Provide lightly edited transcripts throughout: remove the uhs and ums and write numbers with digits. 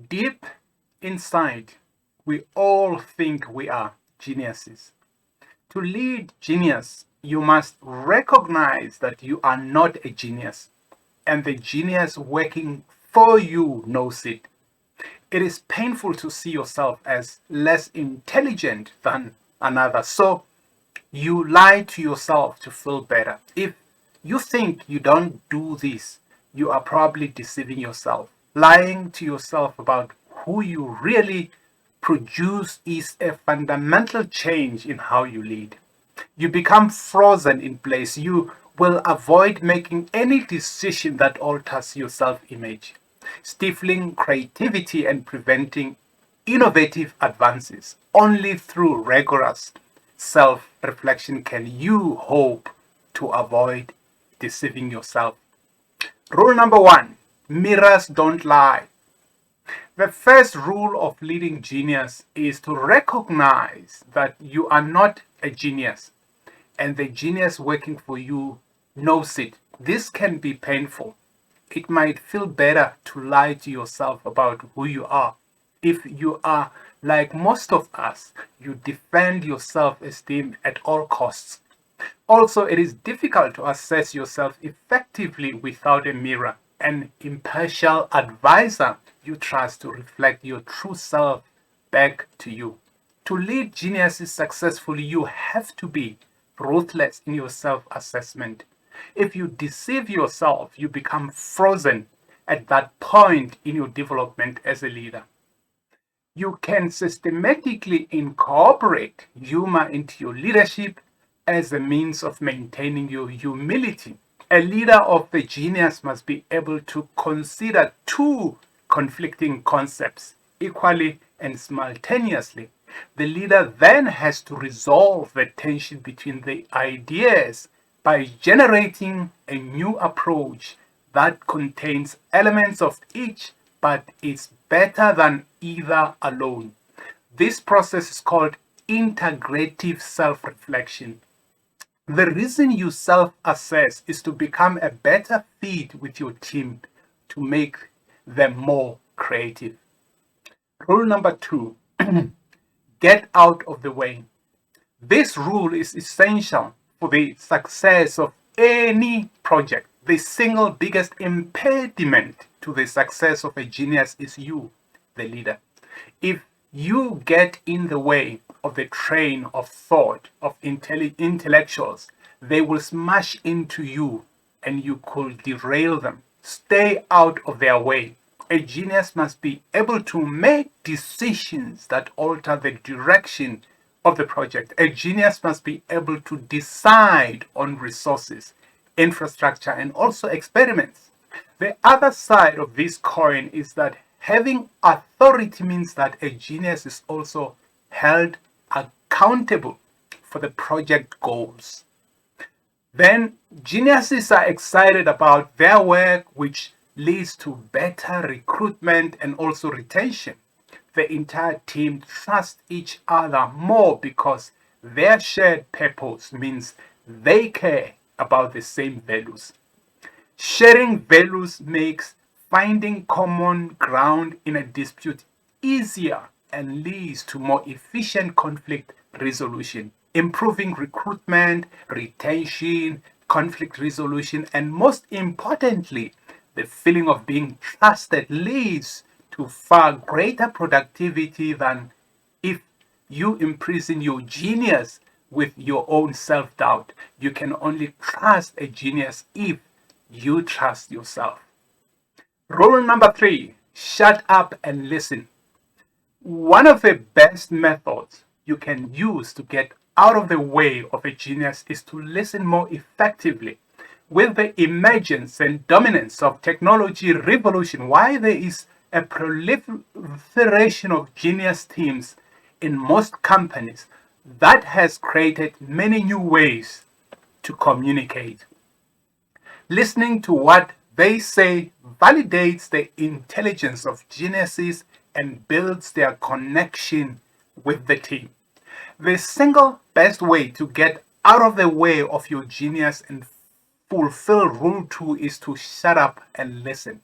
Deep inside, we all think we are geniuses. To lead genius, you must recognize that you are not a genius, and the genius working for you knows it. It is painful to see yourself as less intelligent than another, so you lie to yourself to feel better. If you think you don't do this, you are probably deceiving yourself. Lying to yourself about who you really produce is a fundamental change in how you lead. You become frozen in place. You will avoid making any decision that alters your self image, stifling creativity and preventing innovative advances. Only through rigorous self reflection can you hope to avoid deceiving yourself. Rule number one: mirrors don't lie. The first rule of leading genius is to recognize that you are not a genius and the genius working for you knows it. This can be painful. It might feel better to lie to yourself about who you are. If you are like most of us, you defend your self esteem at all costs. Also, it is difficult to assess yourself effectively without a mirror, an impartial advisor you trust to reflect your true self back to you. To lead geniuses successfully, you have to be ruthless in your self assessment. If you deceive yourself, you become frozen at that point in your development as a leader. You can systematically incorporate humor into your leadership as a means of maintaining your humility. A leader of the genius must be able to consider two conflicting concepts equally and simultaneously. The leader then has to resolve the tension between the ideas by generating a new approach that contains elements of each but is better than either alone. This process is called integrative self reflection. The reason you self assess is to become a better fit with your team to make them more creative. Rule number two: get out of the way. This rule is essential for the success of any project. The single biggest impediment to the success of a genius is you, the leader. If you get in the way of the train of thought of intellectuals, they will smash into you and you could derail them. Stay out of their way. A genius must be able to make decisions that alter the direction of the project. A genius must be able to decide on resources, infrastructure, and also experiments. The other side of this coin is that having authority means that a genius is also held accountable for the project goals. Then geniuses are excited about their work, which leads to better recruitment and also retention. The entire team trusts each other more because their shared purpose means they care about the same values. Sharing values makes finding common ground in a dispute easier and leads to more efficient conflict resolution, improving recruitment, retention, conflict resolution, and most importantly, the feeling of being trusted leads to far greater productivity than if you imprison your genius with your own self doubt. You can only trust a genius if you trust yourself. Rule number three: shut up and listen. One of the best methods you can use to get out of the way of a genius is to listen more effectively. With the emergence and dominance of technology revolution, why there is a proliferation of genius teams in most companies, that has created many new ways to communicate. Listening to what they say validates the intelligence of geniuses and builds their connection with the team. The single best way to get out of the way of your genius and fulfill rule two is to shut up and listen.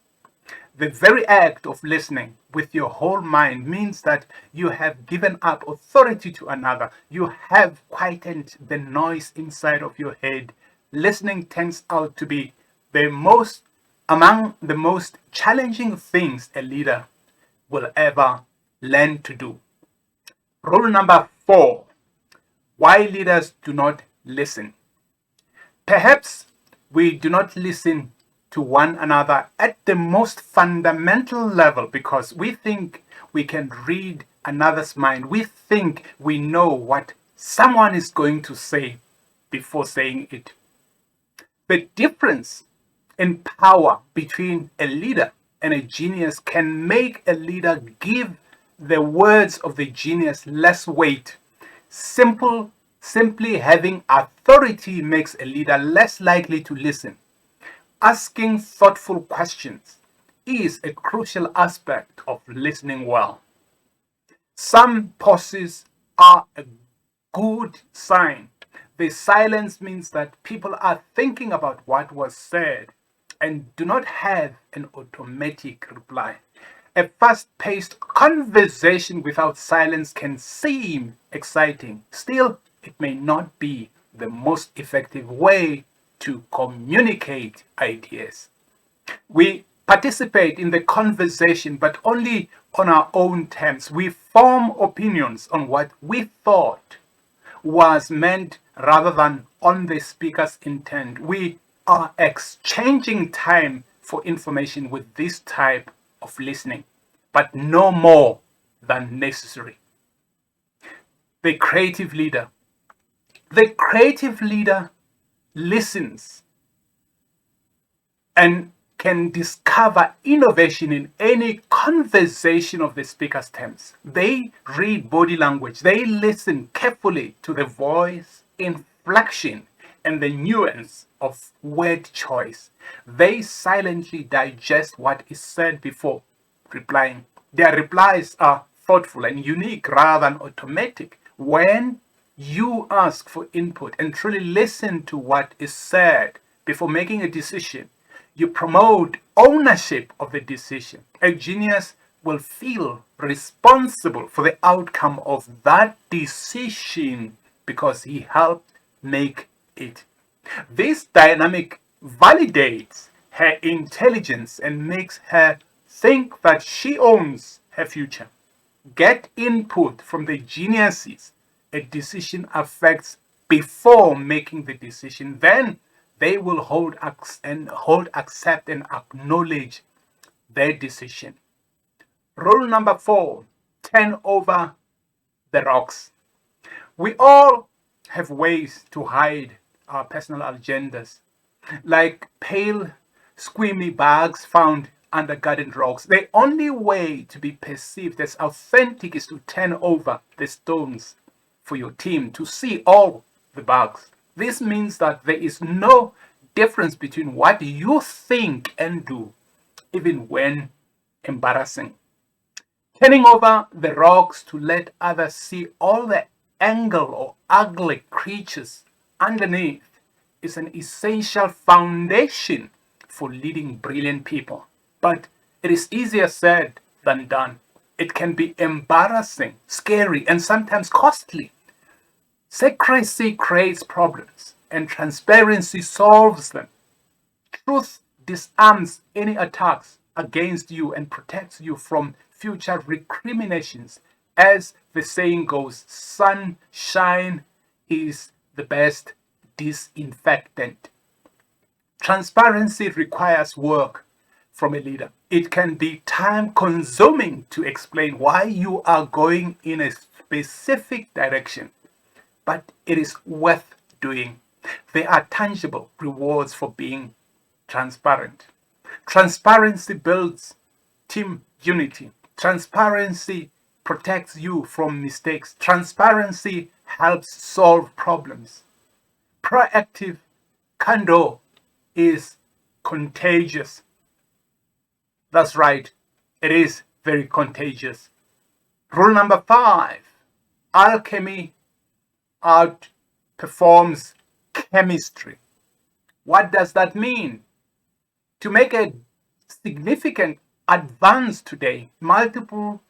The very act of listening with your whole mind means that you have given up authority to another. You have quietened the noise inside of your head. Listening turns out to be among the most challenging things a leader will ever learn to do. Rule number 4: why leaders do not listen. Perhaps we do not listen to one another at the most fundamental level because we think we can read another's mind. We think we know what someone is going to say before saying it. The difference in power between a leader and a genius can make a leader give the words of the genius less weight. Simply having authority makes a leader less likely to listen. Asking thoughtful questions is a crucial aspect of listening well. Some pauses are a good sign. The silence means that people are thinking about what was said and do not have an automatic reply. A fast-paced conversation without silence can seem exciting. Still, it may not be the most effective way to communicate ideas. We participate in the conversation, but only on our own terms. We form opinions on what we thought was meant rather than on the speaker's intent. We are exchanging time for information with this type of listening, but no more than necessary. The creative leader. The creative leader listens and can discover innovation in any conversation of the speaker's terms. They read body language. They listen carefully to the voice, inflection, and the nuance of word choice. They silently digest what is said before replying. Their replies are thoughtful and unique rather than automatic. When you ask for input and truly listen to what is said before making a decision, you promote ownership of the decision. A genius will feel responsible for the outcome of that decision because he helped make it. This dynamic validates her intelligence and makes her think that she owns her future. Get input from the geniuses a decision affects before making the decision. Then they will accept and acknowledge their decision. Rule number 4: turn over the rocks. We all have ways to hide our personal agendas, like pale, squirmy bags found under garden rocks. The only way to be perceived as authentic is to turn over the stones for your team to see all the bugs. This means that there is no difference between what you think and do, even when embarrassing. Turning over the rocks to let others see all the angle or ugly creatures underneath is an essential foundation for leading brilliant people. But it is easier said than done. It can be embarrassing, scary, and sometimes costly. Secrecy creates problems, and transparency solves them. Truth disarms any attacks against you and protects you from future recriminations. As the saying goes, sunshine is the best disinfectant. Transparency requires work from a leader. It can be time-consuming to explain why you are going in a specific direction, but it is worth doing. There are tangible rewards for being transparent. Transparency builds team unity. Transparency protects you from mistakes. Transparency helps solve problems. Proactive candor is contagious. That's right, it is very contagious. Rule number 5: alchemy outperforms chemistry. What does that mean? To make a significant advanced today. Multiple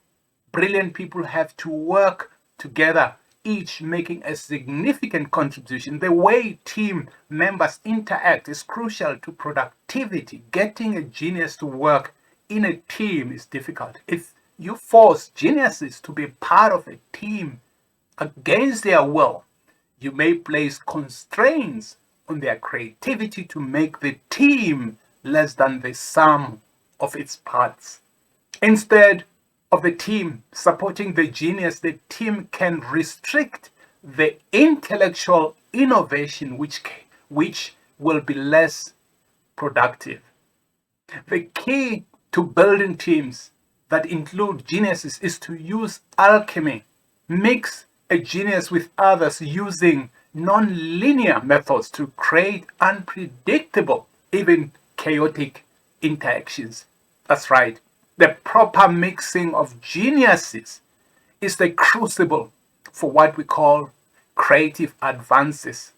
brilliant people have to work together, each making a significant contribution. The way team members interact is crucial to productivity. Getting a genius to work in a team is difficult. If you force geniuses to be part of a team against their will, you may place constraints on their creativity to make the team less than the sum of its parts. Instead of the team supporting the genius, the team can restrict the intellectual innovation which will be less productive. The key to building teams that include geniuses is to use alchemy. Mix a genius with others using non-linear methods to create unpredictable, even chaotic interactions. That's right. The proper mixing of geniuses is the crucible for what we call creative advances.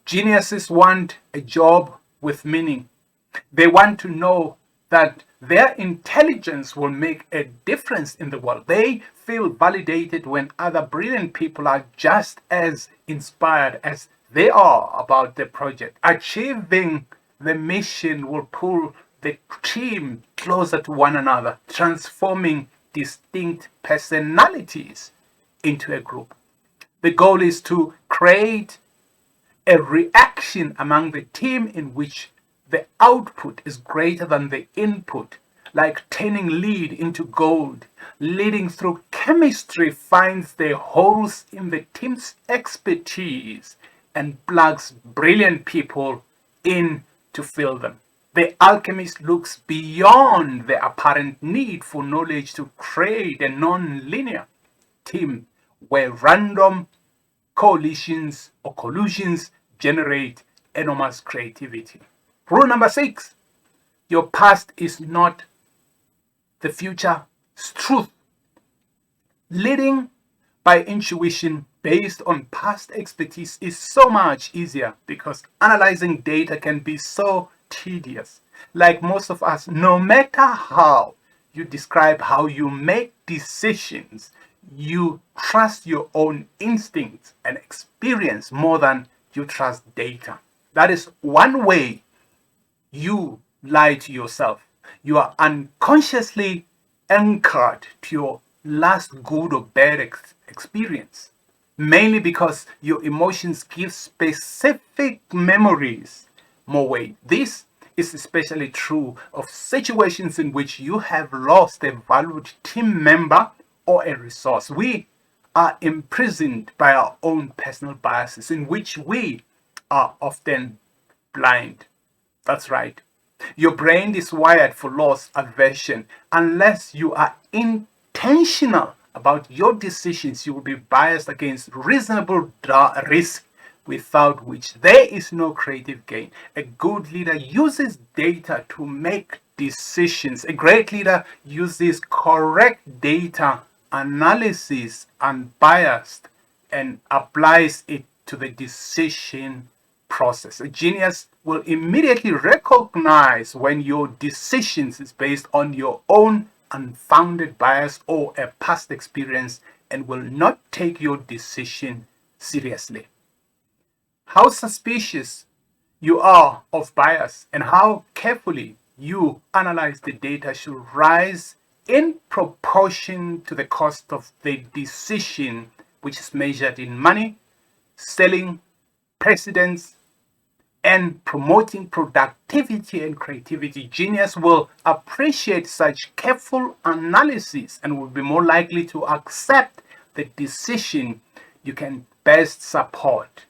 Geniuses want a job with meaning. They want to know that their intelligence will make a difference in the world. They feel validated when other brilliant people are just as inspired as they are about the project. Achieving the mission will pull the team closer to one another, transforming distinct personalities into a group. The goal is to create a reaction among the team in which the output is greater than the input, like turning lead into gold. Leading through chemistry finds the holes in the team's expertise and plugs brilliant people in to fill them. The alchemist looks beyond the apparent need for knowledge to create a non-linear team where random coalitions or collusions generate enormous creativity. Rule number 6, your past is not the future's truth. Leading by intuition based on past expertise is so much easier because analyzing data can be so tedious. Like most of us, no matter how you describe how you make decisions, you trust your own instincts and experience more than you trust data. That is one way you lie to yourself. You are unconsciously anchored to your last good or bad experience, mainly because your emotions give specific memories more weight. This is especially true of situations in which you have lost a valued team member or a resource. We are imprisoned by our own personal biases in which we are often blind. That's right. Your brain is wired for loss aversion. Unless you are intentional about your decisions, you will be biased against reasonable risk, without which there is no creative gain. A good leader uses data to make decisions. A great leader uses correct data analysis unbiased and applies it to the decision process. A genius will immediately recognize when your decisions is based on your own unfounded bias or a past experience and will not take your decision seriously. How suspicious you are of bias and how carefully you analyze the data should rise in proportion to the cost of the decision, which is measured in money, selling precedence, and promoting productivity and creativity. Genius will appreciate such careful analysis and will be more likely to accept the decision you can best support.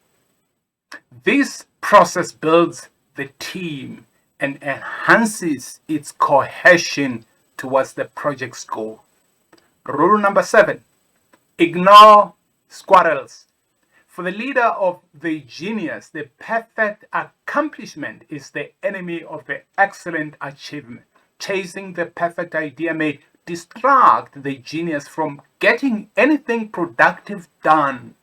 This process builds the team and enhances its cohesion towards the project's goal. Rule number 7, ignore squirrels. For the leader of the genius, the perfect accomplishment is the enemy of the excellent achievement. Chasing the perfect idea may distract the genius from getting anything productive done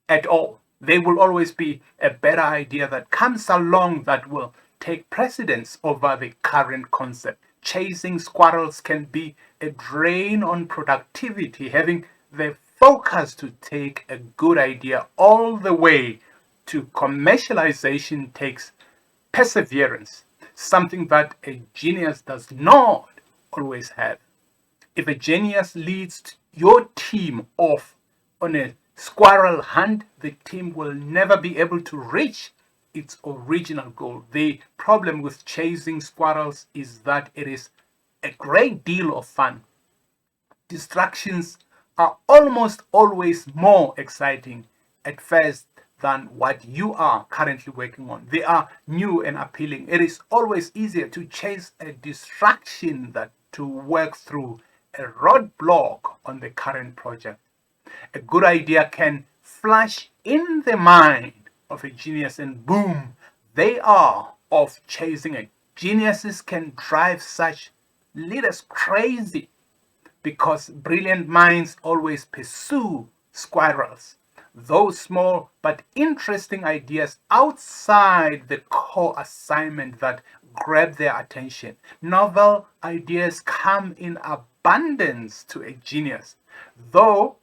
at all. There will always be a better idea that comes along that will take precedence over the current concept. chasing squirrels can be a drain on productivity. Having the focus to take a good idea all the way to commercialization takes perseverance, something that a genius does not always have. If a genius leads your team off on a squirrel hunt, the team will never be able to reach its original goal. The problem with chasing squirrels is that it is a great deal of fun. Distractions are almost always more exciting at first than what you are currently working on. They are new and appealing. It is always easier to chase a distraction than to work through a roadblock on the current project. A good idea can flash in the mind of a genius and boom, they are off chasing it. Geniuses can drive such leaders crazy because brilliant minds always pursue squirrels, those small but interesting ideas outside the core assignment that grab their attention. Novel ideas come in abundance to a genius, though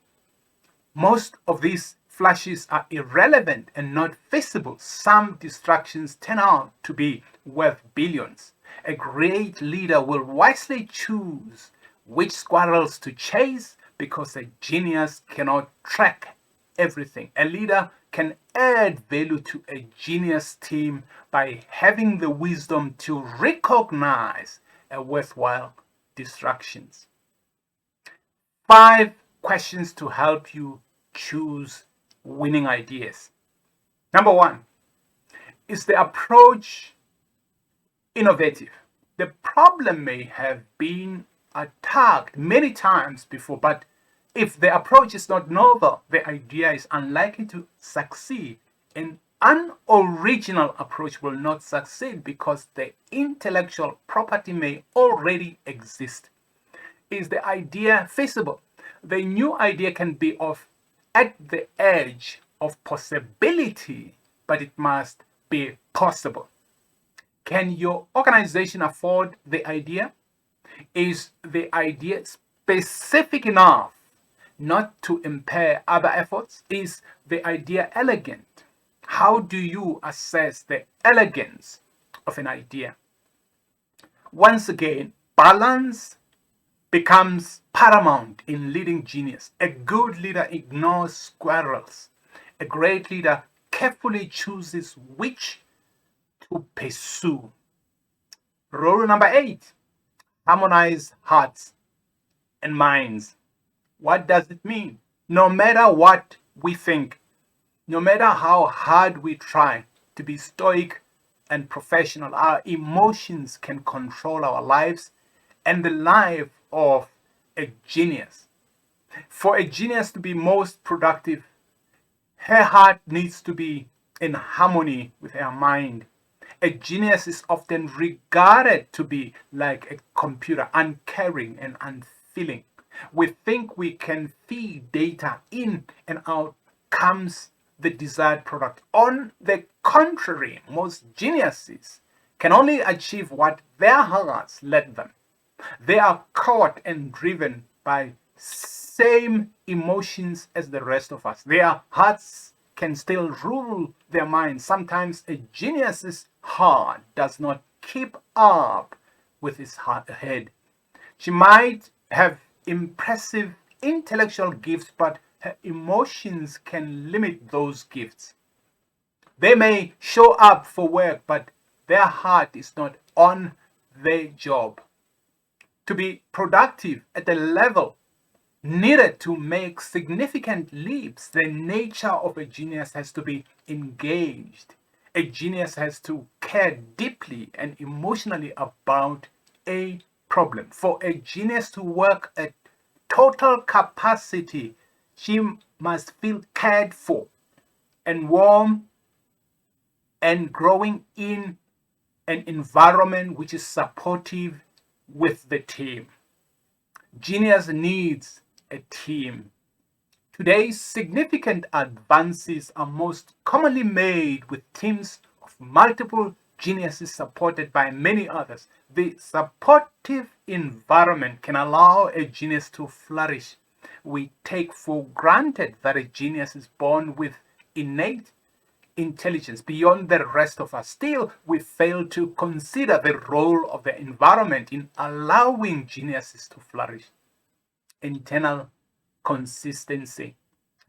most of these flashes are irrelevant and not visible. Some distractions turn out to be worth billions. A great leader will wisely choose which squirrels to chase because a genius cannot track everything. A leader can add value to a genius team by having the wisdom to recognize a worthwhile distractions. 5 questions to help you choose winning ideas. Number 1, is the approach innovative? The problem may have been attacked many times before, but if the approach is not novel, the idea is unlikely to succeed. An unoriginal approach will not succeed because the intellectual property may already exist. Is the idea feasible? The new idea can be at the edge of possibility, but it must be possible. Can your organization afford the idea? Is the idea specific enough not to impair other efforts? Is the idea elegant? How do you assess the elegance of an idea? Once again, balance becomes paramount in leading genius. A good leader ignores squirrels. A great leader carefully chooses which to pursue. Rule number 8, harmonize hearts and minds. What does it mean? No matter what we think, no matter how hard we try to be stoic and professional, our emotions can control our lives and the life of a genius. For a genius to be most productive, her heart needs to be in harmony with her mind. A genius is often regarded to be like a computer, uncaring and unfeeling. We think we can feed data in and out comes the desired product. On the contrary, most geniuses can only achieve what their hearts led them. They are caught and driven by same emotions as the rest of us. Their hearts can still rule their minds. Sometimes a genius's heart does not keep up with his head. She might have impressive intellectual gifts, but her emotions can limit those gifts. They may show up for work, but their heart is not on their job. To be productive at the level needed to make significant leaps, the nature of a genius has to be engaged. A genius has to care deeply and emotionally about a problem. For a genius to work at total capacity, she must feel cared for and warm and growing in an environment which is supportive with the team. Genius needs a team. Today's significant advances are most commonly made with teams of multiple genius is supported by many others. The supportive environment can allow a genius to flourish. We take for granted that a genius is born with innate intelligence beyond the rest of us. Still, we fail to consider the role of the environment in allowing geniuses to flourish. Internal consistency.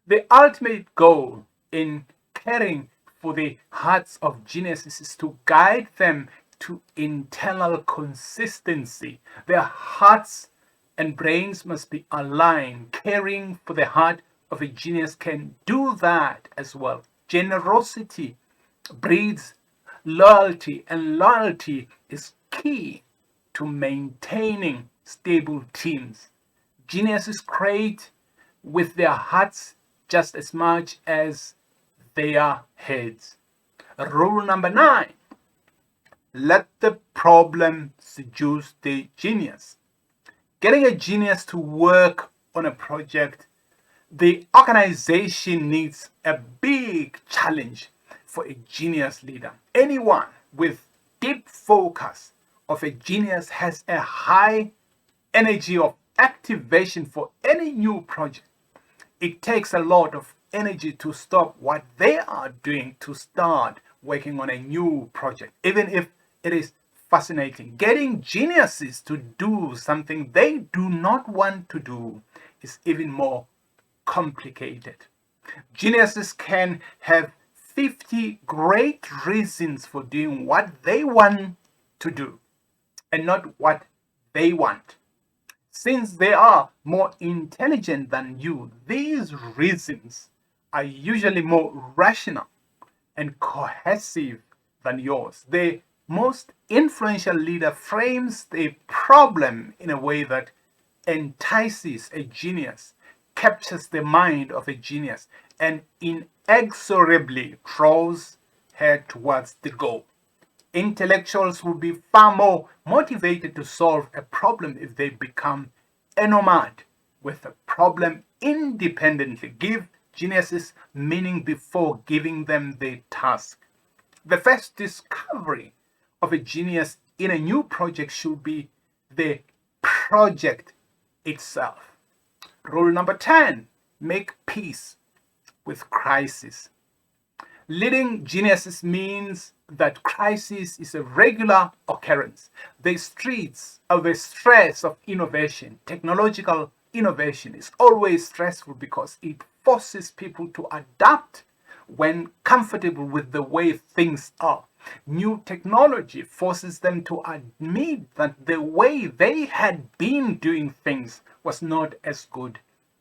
The ultimate goal in caring for the hearts of geniuses is to guide them to internal consistency. Their hearts and brains must be aligned. Caring for the heart of a genius can do that as well. Generosity breeds loyalty, and loyalty is key to maintaining stable teams. Geniuses create with their hearts just as much as their heads. Rule number 9. Let the problem seduce the genius. Getting a genius to work on a project, the organization needs a big challenge for a genius leader. Anyone with deep focus of a genius has a high energy of activation for any new project. It takes a lot of energy to stop what they are doing to start working on a new project, even if it is fascinating. Getting geniuses to do something they do not want to do is even more complicated. Geniuses can have 50 great reasons for doing what they want to do and not what they want. Since they are more intelligent than you, these reasons are usually more rational and cohesive than yours. The most influential leader frames the problem in a way that entices a genius, captures the mind of a genius, and inexorably draws her towards the goal. Intellectuals will be far more motivated to solve a problem if they become enamored with the problem independently. Give geniuses meaning before giving them the task. The first discovery of a genius in a new project should be the project itself. Rule number 10. Make peace with crisis. Leading geniuses means that crisis is a regular occurrence. The stress of innovation, technological innovation, is always stressful because it forces people to adapt when comfortable with the way things are. New technology forces them to admit that the way they had been doing things was not as good,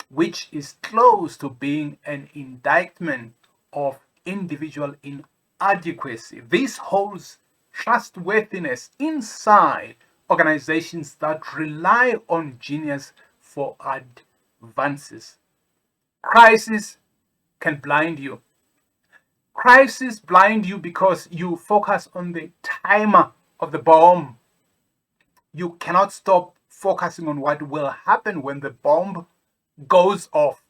which is close to being an indictment of individual inadequacy. This holds trustworthiness inside organizations that rely on genius for advances. Crisis can blind you. Crisis blind you because you focus on the timer of the bomb. You cannot stop focusing on what will happen when the bomb goes off.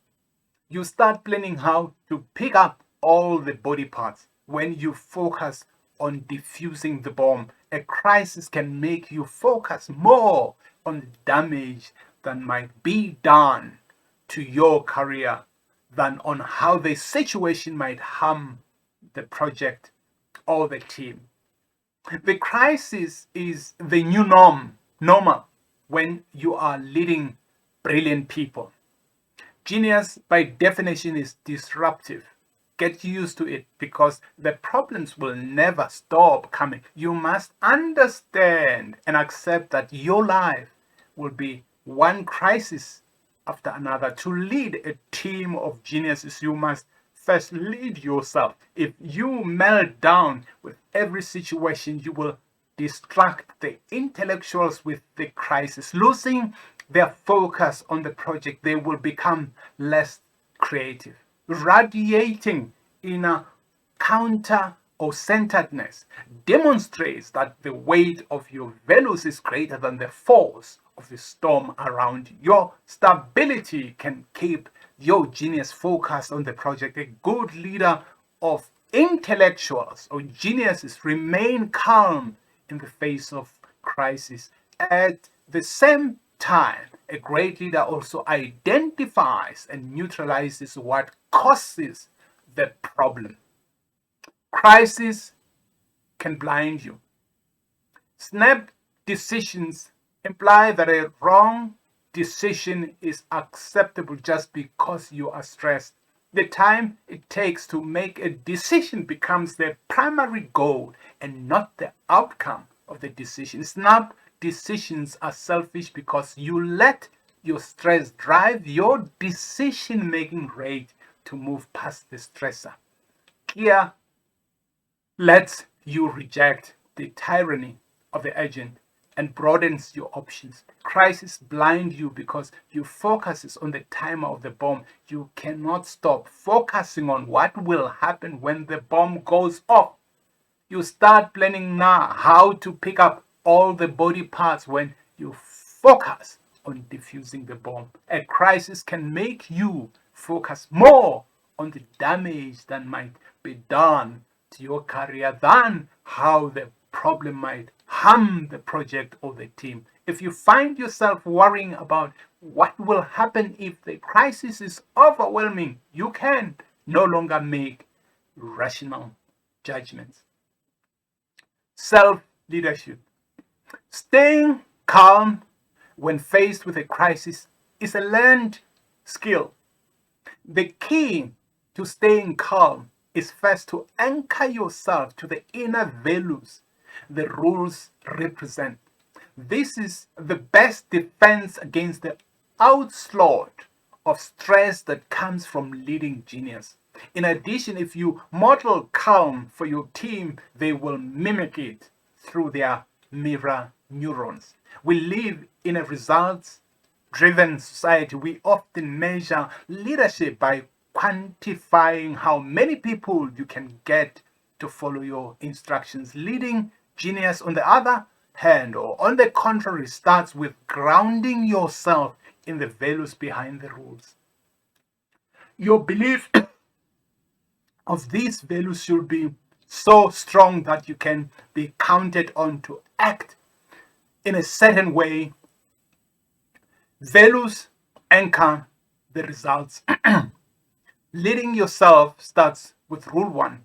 You start planning how to pick up all the body parts. When you focus on defusing the bomb, a crisis can make you focus more on the damage that might be done to your career than on how the situation might harm the project or the team. The crisis is the new normal when you are leading brilliant people. Genius, by definition, is disruptive. Get used to it because the problems will never stop coming. You must understand and accept that your life will be one crisis after another. To lead a team of geniuses, you must first lead yourself. If you melt down with every situation, you will distract the intellectuals with the crisis. Losing their focus on the project, they will become less creative. Radiating in a counter or centeredness demonstrates that the weight of your values is greater than the force of the storm around you. Your stability can keep your genius focused on the project. A good leader of Intellectuals or geniuses remain calm in the face of crisis. At the same time, a great leader also identifies and neutralizes what causes the problem. Crisis can blind you. Snap decisions imply that a wrong decision is acceptable just because you are stressed. The time it takes to make a decision becomes the primary goal and not the outcome of the decision. Snap decisions are selfish because you let your stress drive your decision making rate to move past the stressor. Clear lets you reject the tyranny of the agent and broadens your options. Crisis blind you because you focuses on the timer of the bomb. You cannot stop focusing on what will happen when the bomb goes off. You start planning now how to pick up all the body parts when you focus on defusing the bomb. A crisis can make you focus more on the damage that might be done to your career than how the problem might harm the project or the team. If you find yourself worrying about what will happen if the crisis is overwhelming, you can no longer make rational judgments. Self-leadership. Staying calm when faced with a crisis is a learned skill. The key to staying calm is first to anchor yourself to the inner values the rules represent. This is the best defense against the onslaught of stress that comes from leading genius. In addition, if you model calm for your team, they will mimic it through their mirror neurons. We live in a results driven society. We often measure leadership by quantifying how many people you can get to follow your instructions. Leading genius, on the other hand, or on the contrary, starts with grounding yourself in the values behind the rules. Your belief of these values should be so strong that you can be counted on to act in a certain way. Values anchor the results. Leading yourself starts with rule one,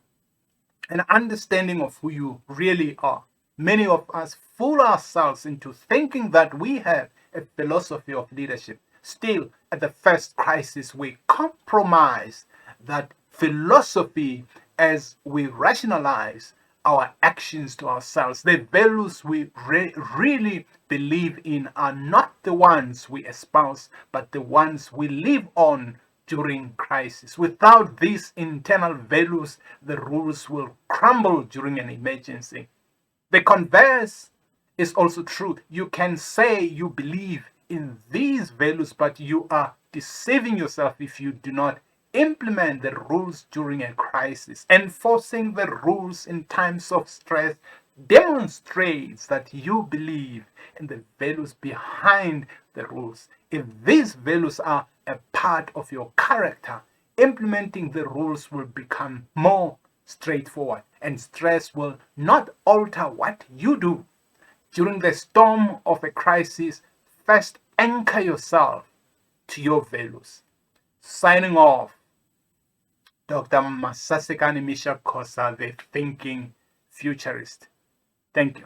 an understanding of who you really are. Many of us fool ourselves into thinking that we have a philosophy of leadership. Still, at the first crisis, we compromise that philosophy as we rationalize our actions to ourselves. The values we really believe in are not the ones we espouse, but the ones we live on during crisis. Without these internal values, the rules will crumble during an emergency. The converse is also true. You can say you believe in these values, but you are deceiving yourself if you do not implement the rules during a crisis. Enforcing the rules in times of stress demonstrates that you believe in the values behind the rules. If these values are a part of your character, implementing the rules will become more straightforward, and stress will not alter what you do. During the storm of a crisis, first anchor yourself to your values. Signing off, Dr. Masasekane Misha Kosa, the Thinking Futurist. Thank you.